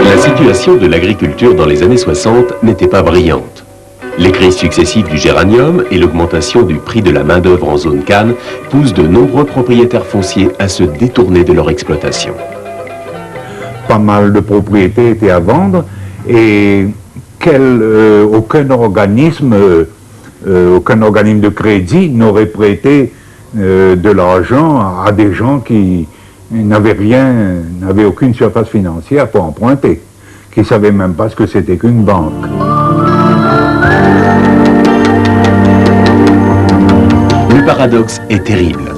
La situation de l'agriculture dans les années 60 n'était pas brillante. Les crises successives du géranium et l'augmentation du prix de la main-d'œuvre en zone canne poussent de nombreux propriétaires fonciers à se détourner de leur exploitation. Pas mal de propriétés étaient à vendre et aucun organisme de crédit n'aurait prêté de l'argent à des gens qui n'avaient aucune surface financière pour emprunter, qui ne savaient même pas ce que c'était qu'une banque. Le paradoxe est terrible.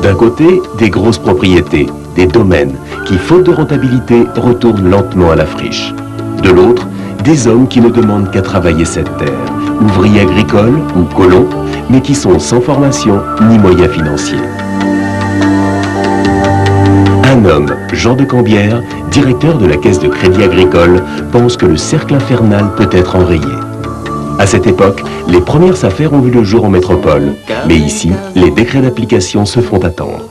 D'un côté, des grosses propriétés, des domaines, qui, faute de rentabilité, retournent lentement à la friche. De l'autre, des hommes qui ne demandent qu'à travailler cette terre, ouvriers agricoles ou colons, mais qui sont sans formation ni moyens financiers. Un homme, Jean de Cambière, directeur de la Caisse de Crédit Agricole, pense que le cercle infernal peut être enrayé. À cette époque, les premières affaires ont vu le jour en métropole, mais ici, les décrets d'application se font attendre.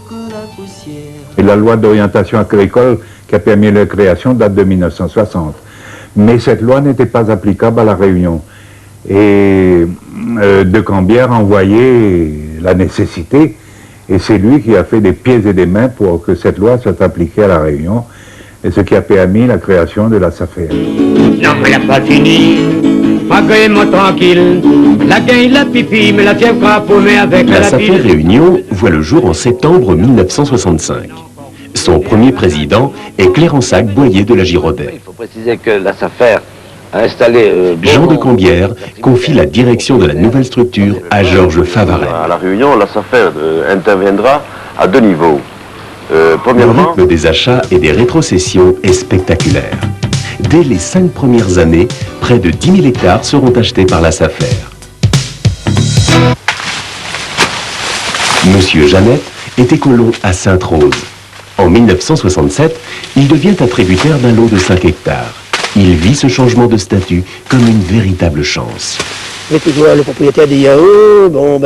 Et la loi d'orientation agricole qui a permis leur création date de 1960. Mais cette loi n'était pas applicable à La Réunion. Et de Cambière a envoyé la nécessité, et c'est lui qui a fait des pieds et des mains pour que cette loi soit appliquée à La Réunion, et ce qui a permis la création de la SAFER. Non, mais la pas fini, agrément tranquille, la gagne la pipi, mais la fièvre a paumé avec la la SAFER pile. Réunion voit le jour en septembre 1965. Son premier président est Clérensac Boyer de la Giraudet. Il faut préciser que la SAFER a installé... Jean de Cambière confie la direction de la nouvelle structure à Georges Favaret. À La Réunion, la SAFER interviendra à deux niveaux. Le Premièrement... rythme des achats et des rétrocessions est spectaculaire. Dès les 5 premières années, près de 10 000 hectares seront achetés par la SAFER. Monsieur Jeannette était colon à Sainte-Rose. En 1967, il devient attributaire d'un lot de 5 hectares. Il vit ce changement de statut comme une véritable chance. Il y avait toujours le propriétaire des yaourts,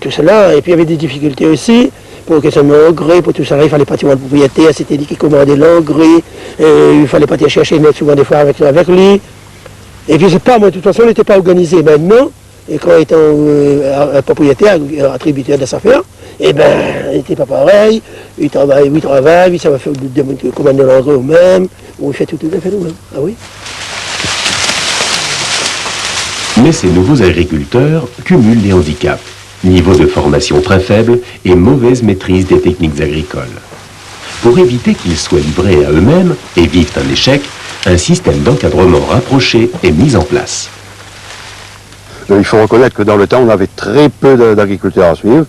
tout cela, et puis il y avait des difficultés aussi pour question de l'engrais, pour tout ça, il fallait partir voir le propriétaire, c'était lui qui commandait l'engrais, il fallait partir chercher, mettre souvent des fois avec lui. Et puis c'est pas, moi de toute façon, on n'était pas organisé maintenant, et quand étant un propriétaire, attributaire de sa affaire, il n'était pas pareil, il travaille, ça va faire commander l'engrais eux-mêmes, il fait tout nous-mêmes, ah oui. Mais ces nouveaux agriculteurs cumulent les handicaps. Niveau de formation très faible et mauvaise maîtrise des techniques agricoles. Pour éviter qu'ils soient livrés à eux-mêmes et vivent un échec, un système d'encadrement rapproché est mis en place. Il faut reconnaître que dans le temps, on avait très peu d'agriculteurs à suivre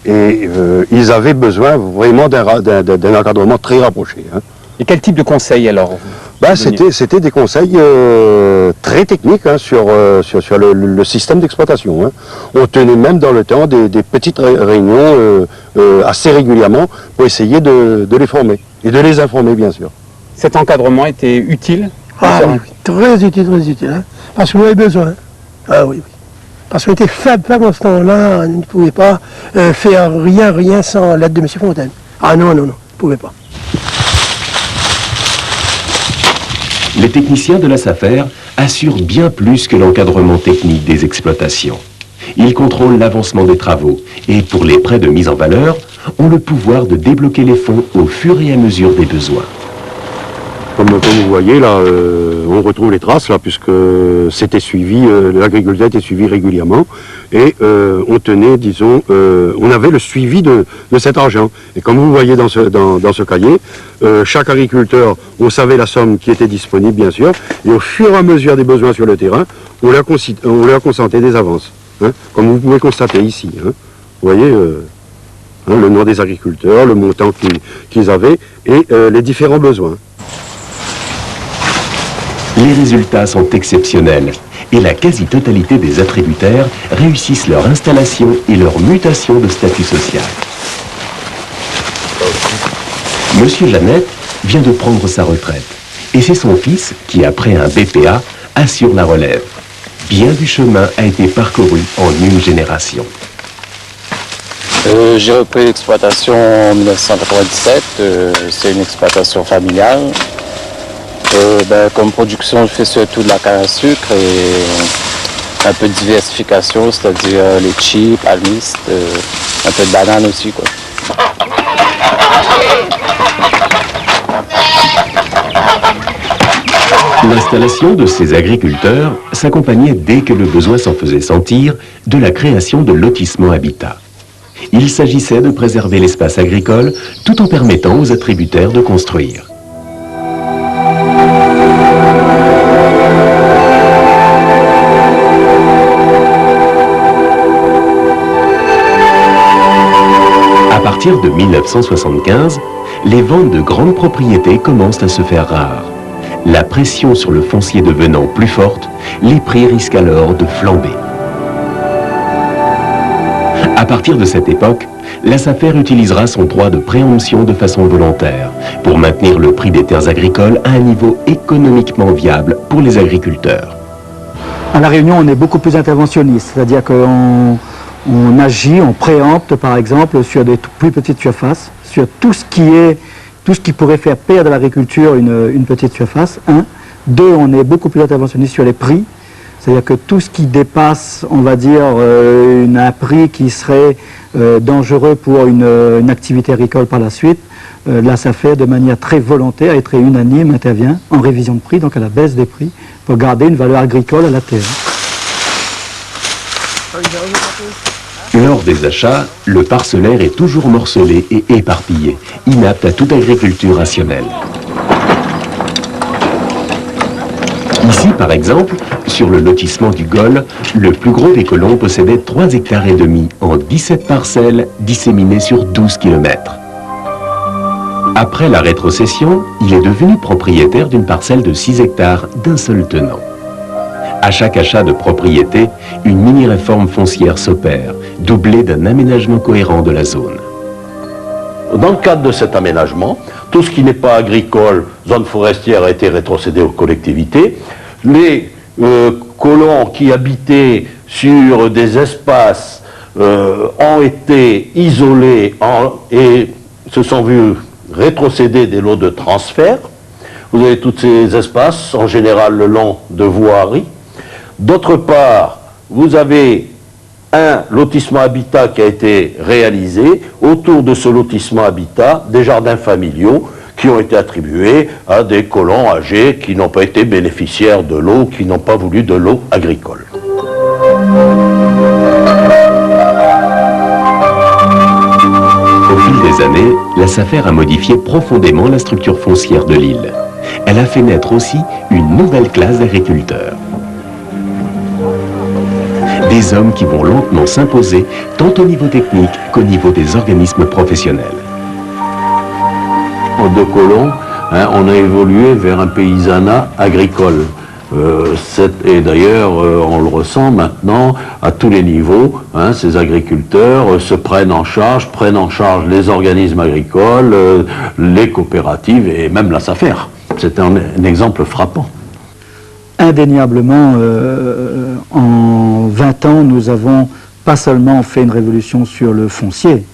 et ils avaient besoin vraiment d'un encadrement très rapproché. Hein. Et quel type de conseils alors? C'était des conseils très techniques hein, sur le système d'exploitation. Hein. On tenait même dans le temps des petites réunions assez régulièrement pour essayer de les former et de les informer bien sûr. Cet encadrement était utile? Ah oui, très utile, hein, parce qu'on avait besoin. Ah oui, oui. Parce qu'on était faible en ce temps-là, on ne pouvait pas faire rien sans l'aide de M. Fontaine. Ah non, on ne pouvait pas. Les techniciens de la SAFER assurent bien plus que l'encadrement technique des exploitations. Ils contrôlent l'avancement des travaux et, pour les prêts de mise en valeur, ont le pouvoir de débloquer les fonds au fur et à mesure des besoins. Comme vous voyez là, on retrouve les traces là, puisque c'était suivi, l'agriculteur était suivi régulièrement et on tenait, disons, on avait le suivi de cet argent. Et comme vous voyez dans ce cahier, chaque agriculteur, on savait la somme qui était disponible bien sûr, et au fur et à mesure des besoins sur le terrain, on leur consentait des avances, hein, comme vous pouvez constater ici. Hein. Vous voyez, hein, le nom des agriculteurs, le montant qu'ils avaient et les différents besoins. Les résultats sont exceptionnels et la quasi-totalité des attributaires réussissent leur installation et leur mutation de statut social. Monsieur Jeannette vient de prendre sa retraite et c'est son fils qui, après un BPA, assure la relève. Bien du chemin a été parcouru en une génération. J'ai repris l'exploitation en 1997, c'est une exploitation familiale. Comme production, je fais surtout de la canne à sucre et un peu de diversification, c'est-à-dire les chips, almistes, un peu de banane aussi, quoi. L'installation de ces agriculteurs s'accompagnait dès que le besoin s'en faisait sentir de la création de lotissements habitat. Il s'agissait de préserver l'espace agricole tout en permettant aux attributaires de construire. À partir de 1975, les ventes de grandes propriétés commencent à se faire rares. La pression sur le foncier devenant plus forte, les prix risquent alors de flamber. À partir de cette époque, la SAFER utilisera son droit de préemption de façon volontaire pour maintenir le prix des terres agricoles à un niveau économiquement viable pour les agriculteurs. À La Réunion, on est beaucoup plus interventionniste, c'est-à-dire qu'on agit, on préempte par exemple sur des plus petites surfaces, sur tout ce qui pourrait faire perdre à l'agriculture une petite surface. 1. 2, on est beaucoup plus interventionniste sur les prix. C'est-à-dire que tout ce qui dépasse, on va dire, un prix qui serait dangereux pour une activité agricole par la suite, là ça fait de manière très volontaire et très unanime, intervient en révision de prix, donc à la baisse des prix, pour garder une valeur agricole à la terre. Lors des achats, le parcellaire est toujours morcelé et éparpillé, inapte à toute agriculture rationnelle. Ici, par exemple, sur le lotissement du Gol, le plus gros des colons possédait 3,5 hectares en 17 parcelles disséminées sur 12 km. Après la rétrocession, il est devenu propriétaire d'une parcelle de 6 hectares d'un seul tenant. À chaque achat de propriété, une mini-réforme foncière s'opère, doublée d'un aménagement cohérent de la zone. Dans le cadre de cet aménagement, tout ce qui n'est pas agricole, zone forestière, a été rétrocédé aux collectivités. Les colons qui habitaient sur des espaces ont été isolés et se sont vus rétrocéder des lots de transfert. Vous avez tous ces espaces, en général le long de voiries. D'autre part, vous avez un lotissement habitat qui a été réalisé. Autour de ce lotissement habitat, des jardins familiaux qui ont été attribués à des colons âgés qui n'ont pas été bénéficiaires de l'eau, qui n'ont pas voulu de l'eau agricole. Au fil des années, la SAFER a modifié profondément la structure foncière de l'île. Elle a fait naître aussi une nouvelle classe d'agriculteurs. Des hommes qui vont lentement s'imposer, tant au niveau technique qu'au niveau des organismes professionnels. De colons, on a évolué vers un paysanat agricole. Et d'ailleurs, on le ressent maintenant à tous les niveaux. Ces agriculteurs se prennent en charge les organismes agricoles, les coopératives et même la SAFER. C'est un exemple frappant. Indéniablement, en 20 ans, nous avons pas seulement fait une révolution sur le foncier,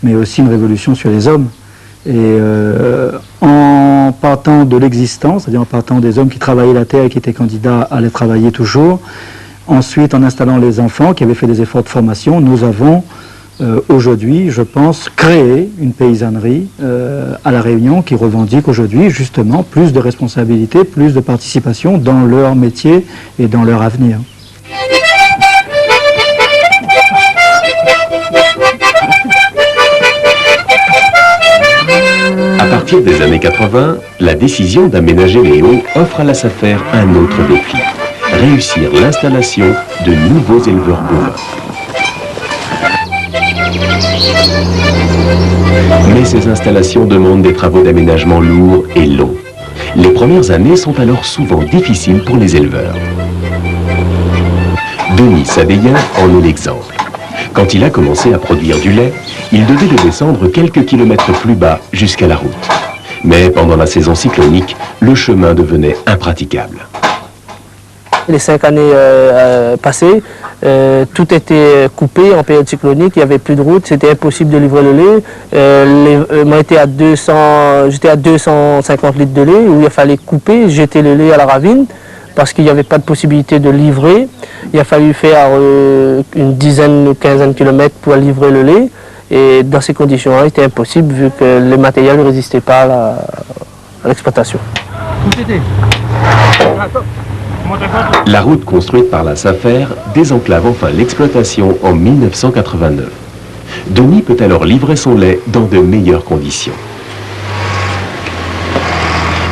mais aussi une révolution sur les hommes. Et en partant de l'existence, c'est-à-dire en partant des hommes qui travaillaient la terre et qui étaient candidats à les travailler toujours, ensuite en installant les enfants qui avaient fait des efforts de formation, nous avons aujourd'hui, je pense, créé une paysannerie à La Réunion qui revendique aujourd'hui justement plus de responsabilité, plus de participation dans leur métier et dans leur avenir. À partir des années 80, la décision d'aménager les hauts offre à la SAFER un autre défi, réussir l'installation de nouveaux éleveurs bovins. Mais ces installations demandent des travaux d'aménagement lourds et longs. Les premières années sont alors souvent difficiles pour les éleveurs. Denis Sadeyen en est l'exemple. Quand il a commencé à produire du lait, il devait le descendre quelques kilomètres plus bas jusqu'à la route. Mais pendant la saison cyclonique, le chemin devenait impraticable. Les 5 années passées, tout était coupé en période cyclonique, il n'y avait plus de route, c'était impossible de livrer le lait. Moi j'étais à 250 litres de lait où il fallait couper, jeter le lait à la ravine parce qu'il n'y avait pas de possibilité de livrer. Il a fallu faire une dizaine ou quinzaine de kilomètres pour livrer le lait. Et dans ces conditions-là, c'était impossible vu que le matériel ne résistait pas à l'exploitation. La route construite par la SAFER désenclave enfin l'exploitation en 1989. Denis peut alors livrer son lait dans de meilleures conditions.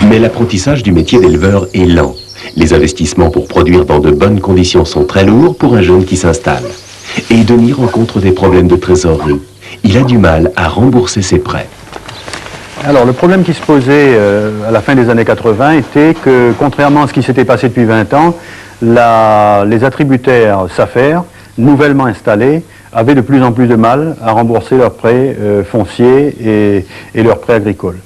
Mais l'apprentissage du métier d'éleveur est lent. Les investissements pour produire dans de bonnes conditions sont très lourds pour un jeune qui s'installe. Et Denis rencontre des problèmes de trésorerie. Il a du mal à rembourser ses prêts. Alors le problème qui se posait à la fin des années 80 était que, contrairement à ce qui s'était passé depuis 20 ans, les attributaires SAFER, nouvellement installés, avaient de plus en plus de mal à rembourser leurs prêts fonciers et leurs prêts agricoles.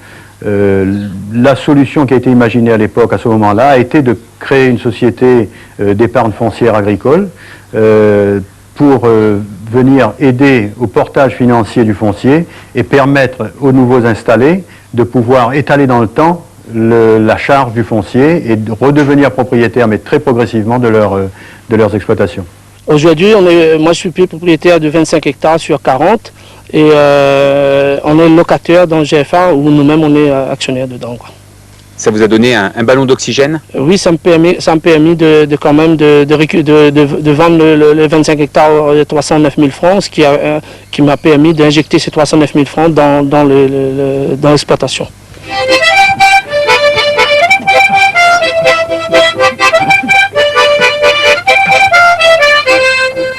La solution qui a été imaginée à l'époque, à ce moment-là, a été de créer une société d'épargne foncière agricole pour venir aider au portage financier du foncier et permettre aux nouveaux installés de pouvoir étaler dans le temps la charge du foncier et de redevenir propriétaires, mais très progressivement, de leurs exploitations. Aujourd'hui, moi je suis propriétaire de 25 hectares sur 40 et on est locataire dans le GFA où nous-mêmes on est actionnaire dedans, quoi. Ça vous a donné un ballon d'oxygène? Oui, ça me permet de quand même de vendre les 25 hectares de 309 000 francs, ce qui m'a permis d'injecter ces 309 000 francs dans l'exploitation.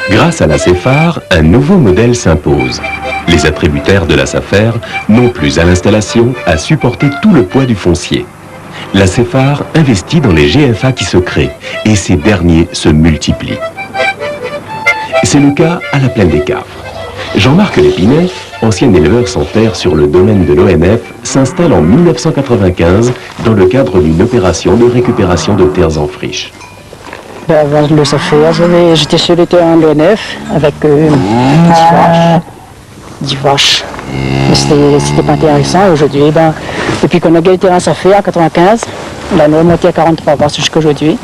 Grâce à la CEFAR, un nouveau modèle s'impose. Les attributaires de la SAFER n'ont plus à l'installation à supporter tout le poids du foncier. La CEFAR investit dans les GFA qui se créent et ces derniers se multiplient. C'est le cas à la plaine des Cafres. Jean-Marc Lépinet, ancien éleveur sans terre sur le domaine de l'ONF, s'installe en 1995 dans le cadre d'une opération de récupération de terres en friche. Avant le SAFER, j'étais sur le terrain de l'ONF avec 10 vaches. C'était pas intéressant. Aujourd'hui, depuis qu'on a gagné le terrain SAFER en 95, on a monté à 43 vaches jusqu'à aujourd'hui.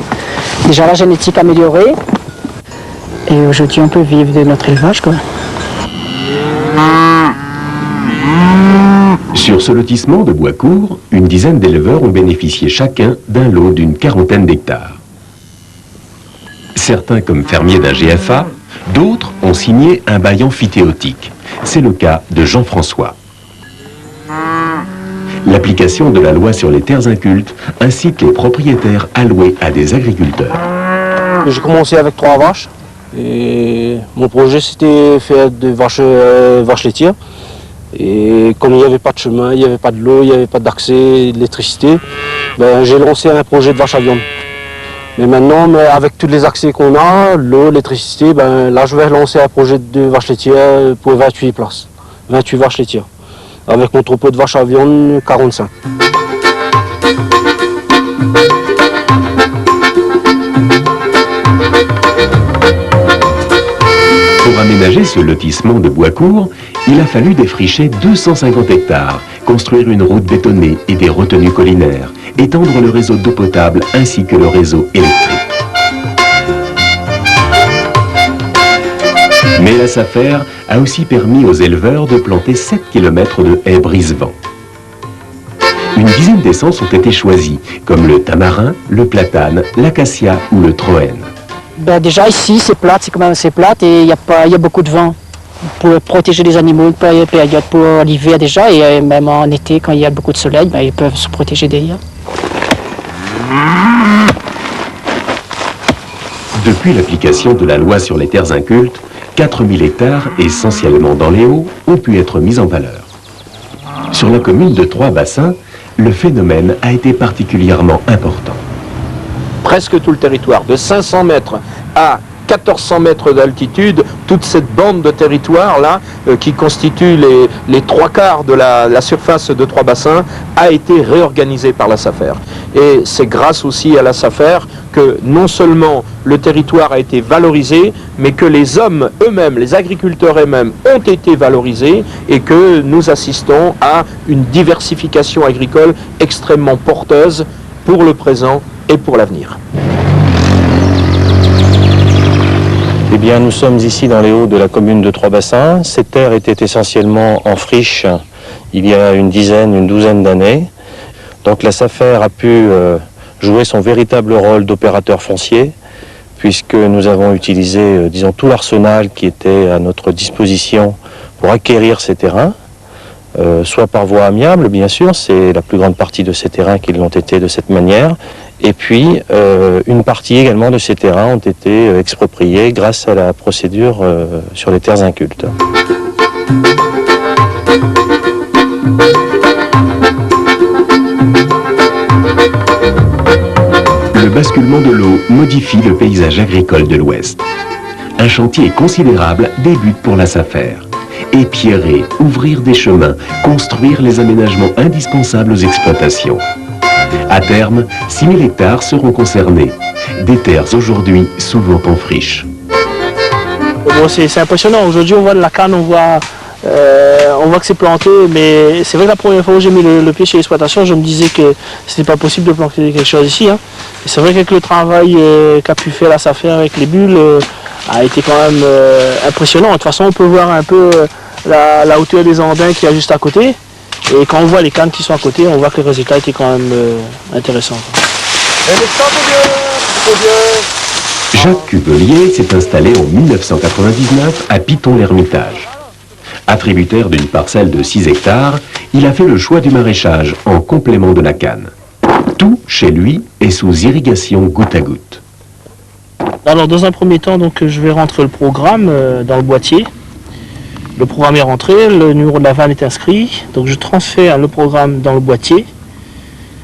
Déjà la génétique améliorée. Et aujourd'hui, on peut vivre de notre élevage, quoi. Sur ce lotissement de Boiscourt, une dizaine d'éleveurs ont bénéficié chacun d'un lot d'une quarantaine d'hectares. Certains comme fermiers d'un GFA, d'autres ont signé un bail amphithéotique. C'est le cas de Jean-François. L'application de la loi sur les terres incultes incite les propriétaires à louer à des agriculteurs. J'ai commencé avec 3 vaches et mon projet c'était faire des vaches laitières. Et comme il n'y avait pas de chemin, il n'y avait pas de l'eau, il n'y avait pas d'accès, d'électricité, j'ai lancé un projet de vache à viande. Mais maintenant, avec tous les accès qu'on a, l'eau, l'électricité, là je vais lancer un projet de vaches laitières pour 28 places, 28 vaches laitières. Avec mon troupeau de vaches à viande, 45. Pour aménager ce lotissement de Boiscourt, il a fallu défricher 250 hectares, construire une route bétonnée et des retenues collinaires, étendre le réseau d'eau potable ainsi que le réseau électrique. Mais la SAFER a aussi permis aux éleveurs de planter 7 km de haies brise-vent. Une dizaine d'essences ont été choisies, comme le tamarin, le platane, l'acacia ou le troène. Déjà ici, c'est plate, c'est quand même assez plate et il y a beaucoup de vent pour protéger les animaux, période pour l'hiver déjà et même en été quand il y a beaucoup de soleil, ils peuvent se protéger derrière. Depuis l'application de la loi sur les terres incultes, 4000 hectares, essentiellement dans les hauts, ont pu être mis en valeur. Sur la commune de Trois-Bassins, le phénomène a été particulièrement important. Presque tout le territoire, de 500 mètres à 1400 mètres d'altitude, toute cette bande de territoire là, qui constitue les trois quarts de la surface de Trois-Bassins, a été réorganisée par la SAFER. Et c'est grâce aussi à la SAFER que non seulement le territoire a été valorisé, mais que les hommes eux-mêmes, les agriculteurs eux-mêmes ont été valorisés et que nous assistons à une diversification agricole extrêmement porteuse pour le présent et pour l'avenir. Eh bien, nous sommes ici dans les hauts de la commune de Trois-Bassins. Ces terres étaient essentiellement en friche il y a une douzaine d'années. Donc la SAFER a pu jouer son véritable rôle d'opérateur foncier, puisque nous avons utilisé, disons, tout l'arsenal qui était à notre disposition pour acquérir ces terrains, soit par voie amiable, bien sûr, c'est la plus grande partie de ces terrains qui l'ont été de cette manière, et puis une partie également de ces terrains ont été expropriés grâce à la procédure sur les terres incultes. Le basculement de l'eau modifie le paysage agricole de l'Ouest. Un chantier considérable débute pour la SAFER. Épierrer, ouvrir des chemins, construire les aménagements indispensables aux exploitations. À terme, 6000 hectares seront concernés. Des terres aujourd'hui souvent en friche. Bon, c'est impressionnant. Aujourd'hui, on voit de la canne, on voit que c'est planté, mais c'est vrai que la première fois où j'ai mis le pied chez l'exploitation, je me disais que ce n'était pas possible de planter quelque chose ici. Hein. Et c'est vrai qu'avec le travail qu'a pu faire la SAFER avec les bulles, a été quand même impressionnant. De toute façon, on peut voir un peu la hauteur des andins qu'il y a juste à côté. Et quand on voit les cannes qui sont à côté, on voit que le résultat était quand même intéressant. Jacques Cubelier s'est installé en 1999 à Piton-l'Hermitage. Attributaire d'une parcelle de 6 hectares, il a fait le choix du maraîchage en complément de la canne. Tout, chez lui, est sous irrigation goutte à goutte. Alors, dans un premier temps, donc, je vais rentrer le programme dans le boîtier. Le programme est rentré, le numéro de la vanne est inscrit, donc je transfère le programme dans le boîtier.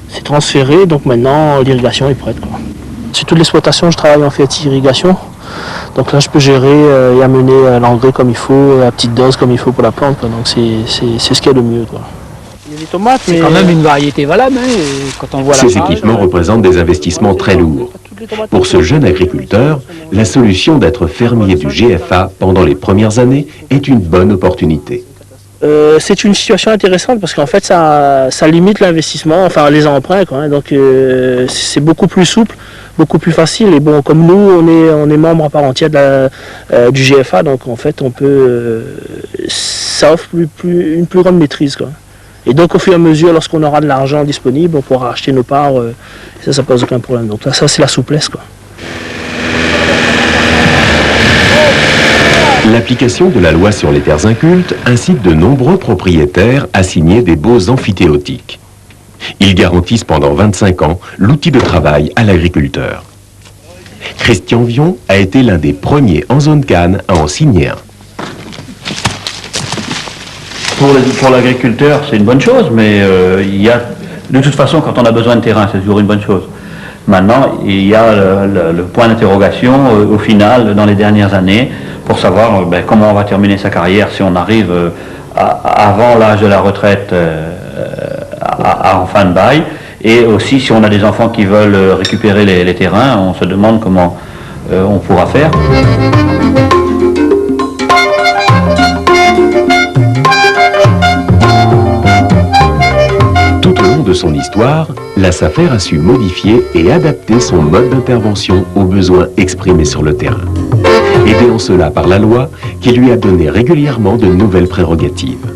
C'est transféré, donc maintenant l'irrigation est prête. Sur toute l'exploitation, je travaille en fait irrigation. Donc là, je peux gérer et amener l'engrais comme il faut, à petite dose comme il faut pour la plante. Quoi. Donc c'est ce qu'il y a de mieux. Quoi. Il y a des tomates, c'est quand même une variété valable. Hein, quand on voit Ces équipements représentent des investissements très lourds. Pour ce jeune agriculteur, la solution d'être fermier du GFA pendant les premières années est une bonne opportunité. C'est une situation intéressante parce qu'en fait ça limite l'investissement, enfin les emprunts quoi, hein, donc c'est beaucoup plus souple, beaucoup plus facile et bon comme nous on est membre à part entière du GFA donc en fait on peut ça offre une plus grande maîtrise quoi. Et donc au fur et à mesure lorsqu'on aura de l'argent disponible on pourra acheter nos parts et ça pose aucun problème donc là ça c'est la souplesse quoi. L'application de la loi sur les terres incultes incite de nombreux propriétaires à signer des baux amphithéotiques. Ils garantissent pendant 25 ans l'outil de travail à l'agriculteur. Christian Vion a été l'un des premiers en zone canne à en signer un. Pour l'agriculteur, c'est une bonne chose, mais de toute façon, quand on a besoin de terrain, c'est toujours une bonne chose. Maintenant, il y a le point d'interrogation au final, dans les dernières années, pour savoir comment on va terminer sa carrière si on arrive avant l'âge de la retraite en fin de bail. Et aussi, si on a des enfants qui veulent récupérer les terrains, on se demande comment on pourra faire. Tout au long de son histoire, la SAFER a su modifier et adapter son mode d'intervention aux besoins exprimés sur le terrain. Aidé en cela par la loi qui lui a donné régulièrement de nouvelles prérogatives.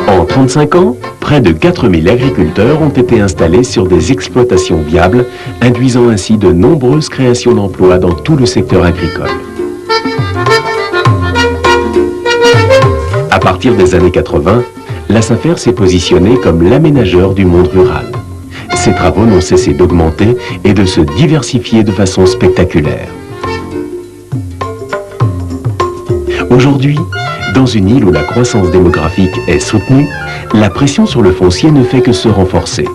En 35 ans, près de 4000 agriculteurs ont été installés sur des exploitations viables, induisant ainsi de nombreuses créations d'emplois dans tout le secteur agricole. À partir des années 80, la SAFER s'est positionnée comme l'aménageur du monde rural. Ses travaux n'ont cessé d'augmenter et de se diversifier de façon spectaculaire. Aujourd'hui, dans une île où la croissance démographique est soutenue, la pression sur le foncier ne fait que se renforcer.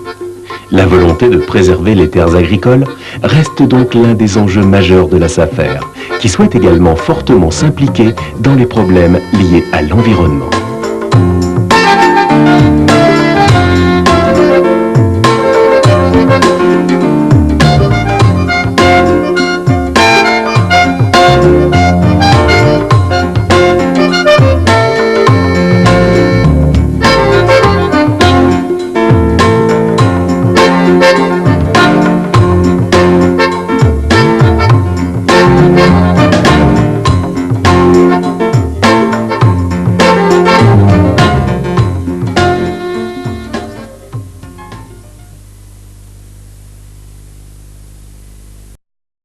La volonté de préserver les terres agricoles reste donc l'un des enjeux majeurs de la SAFER, qui souhaite également fortement s'impliquer dans les problèmes liés à l'environnement.